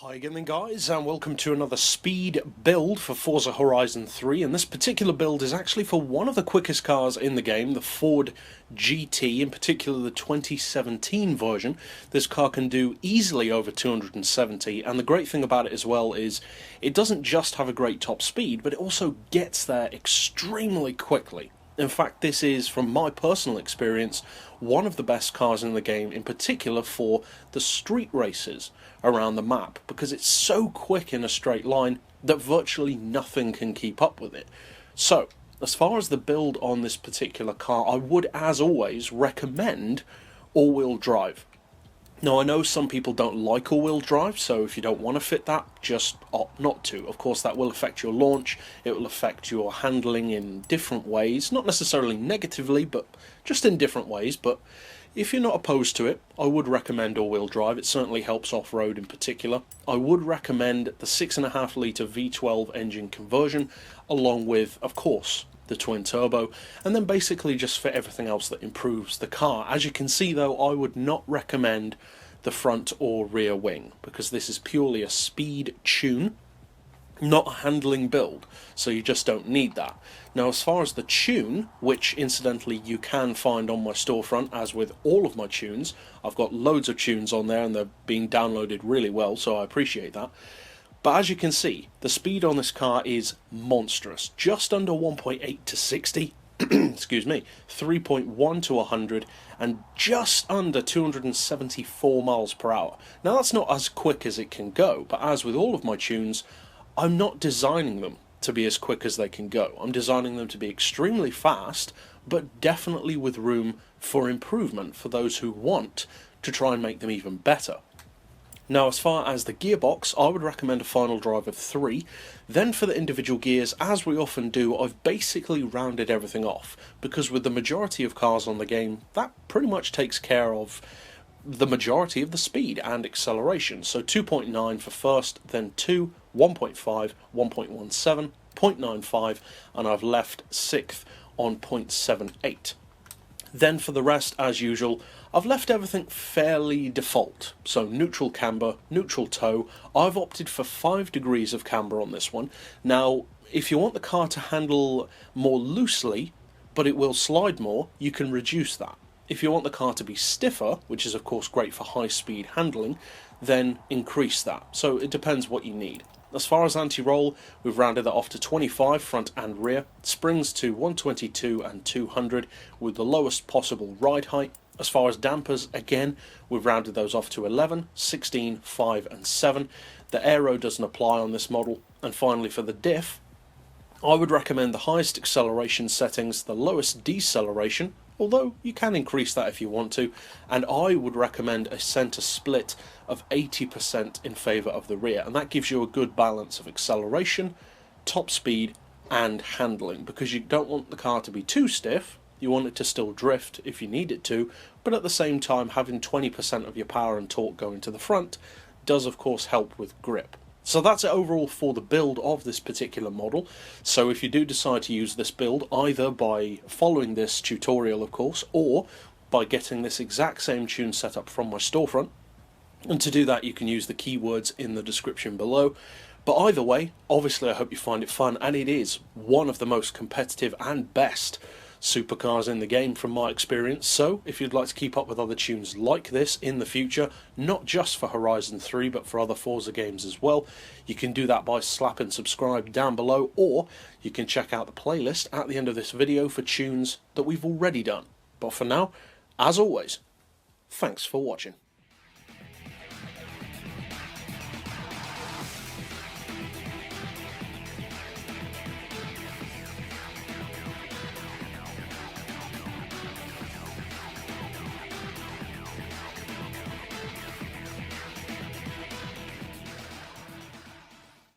Hi again then guys, and welcome to another speed build for Forza Horizon 3, and this particular build is actually for one of the quickest cars in the game, the Ford GT, in particular the 2017 version. This car can do easily over 270, and the great thing about it as well is it doesn't just have a great top speed, but it also gets there extremely quickly. In fact, this is, from my personal experience, one of the best cars in the game, in particular for the street races around the map, because it's so quick in a straight line that virtually nothing can keep up with it. So, as far as the build on this particular car, I would, as always, recommend all-wheel drive. Now, I know some people don't like all-wheel drive, so if you don't want to fit that, just opt not to. Of course, that will affect your launch, it will affect your handling in different ways, not necessarily negatively, but just in different ways. But if you're not opposed to it, I would recommend all-wheel drive. It certainly helps off-road in particular. I would recommend the 6.5 litre V12 engine conversion, along with, of course, the twin turbo, and then basically just for everything else that improves the car. As you can see though, I would not recommend the front or rear wing, because this is purely a speed tune, not a handling build, so you just don't need that. Now, as far as the tune, which incidentally you can find on my storefront, as with all of my tunes, I've got loads of tunes on there and they're being downloaded really well, so I appreciate that. But as you can see, the speed on this car is monstrous. Just under 1.8 to 60, excuse me, 3.1 to 100, and just under 274 miles per hour. Now that's not as quick as it can go, but as with all of my tunes, I'm not designing them to be as quick as they can go. I'm designing them to be extremely fast, but definitely with room for improvement for those who want to try and make them even better. Now, as far as the gearbox, I would recommend a final drive of 3. Then for the individual gears, as we often do, I've basically rounded everything off, because with the majority of cars on the game, that pretty much takes care of the majority of the speed and acceleration. So 2.9 for first, then 2, 1.5, 1.17, 0.95, and I've left 6th on 0.78. Then for the rest, as usual, I've left everything fairly default. So neutral camber, neutral toe. I've opted for 5 degrees of camber on this one. Now, if you want the car to handle more loosely, but it will slide more, you can reduce that. If you want the car to be stiffer, which is of course great for high speed handling, then increase that. So it depends what you need. As far as anti-roll, we've rounded that off to 25 front and rear, springs to 122 and 200 with the lowest possible ride height. As far as dampers, again, we've rounded those off to 11, 16, 5 and 7. The aero doesn't apply on this model. And finally for the diff, I would recommend the highest acceleration settings, the lowest deceleration, although you can increase that if you want to, and I would recommend a centre split of 80% in favour of the rear, and that gives you a good balance of acceleration, top speed and handling, because you don't want the car to be too stiff. You want it to still drift if you need it to, but at the same time having 20% of your power and torque going to the front does of course help with grip. So that's it overall for the build of this particular model. So if you do decide to use this build, either by following this tutorial of course, or by getting this exact same tune set up from my storefront, and to do that you can use the keywords in the description below. But either way, obviously I hope you find it fun, and it is one of the most competitive and best supercars in the game from my experience. So if you'd like to keep up with other tunes like this in the future, not just for Horizon 3 but for other Forza games as well, you can do that by slapping subscribe down below, or you can check out the playlist at the end of this video for tunes that we've already done. But for now, as always, thanks for watching.